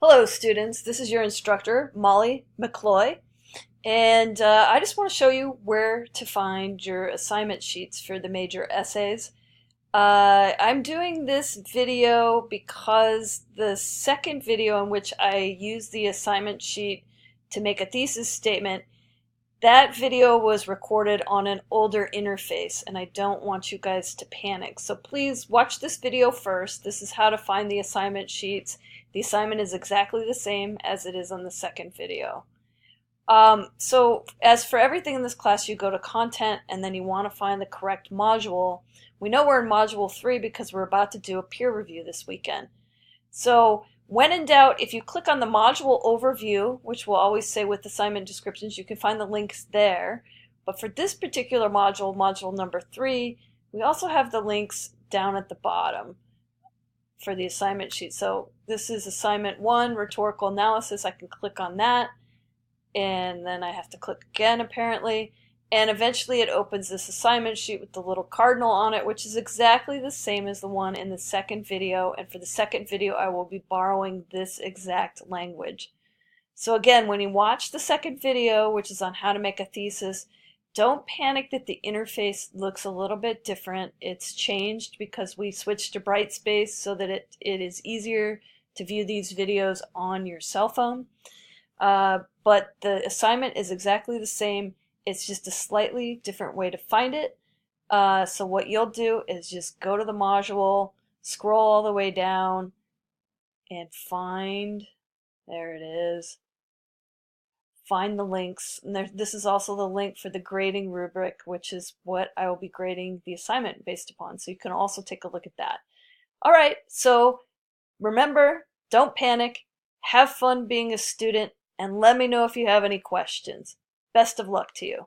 Hello, students. This is your instructor, Molly McCloy, and I just want to show you where to find your assignment sheets for the major essays. I'm doing this video because the second video in which I use the assignment sheet to make a thesis statement, that video was recorded on an older interface, and I don't want you guys to panic. So please watch this video first. This is how to find the assignment sheets. The assignment is exactly the same as it is on the second video. So as for everything in this class, you go to content and then you want to find the correct module. We know we're in module 3 because we're about to do a peer review this weekend. So when in doubt, if you click on the module overview, which will always say with assignment descriptions, you can find the links there. But for this particular module, module number 3, we also have the links down at the bottom for the assignment sheet. So this is assignment 1, rhetorical analysis. I can click on that, and then I have to click again apparently, and eventually it opens this assignment sheet with the little cardinal on it, which is exactly the same as the one in the second video. And for the second video, I will be borrowing this exact language. So again, when you watch the second video, which is on how to make a thesis, don't panic that the interface looks a little bit different. It's changed because we switched to Brightspace so that it is easier to view these videos on your cell phone. But the assignment is exactly the same. It's just a slightly different way to find it. So what you'll do is just go to the module, scroll all the way down, and there it is. Find the links. And this is also the link for the grading rubric, which is what I will be grading the assignment based upon. So you can also take a look at that. All right, so remember, don't panic, have fun being a student, and let me know if you have any questions. Best of luck to you.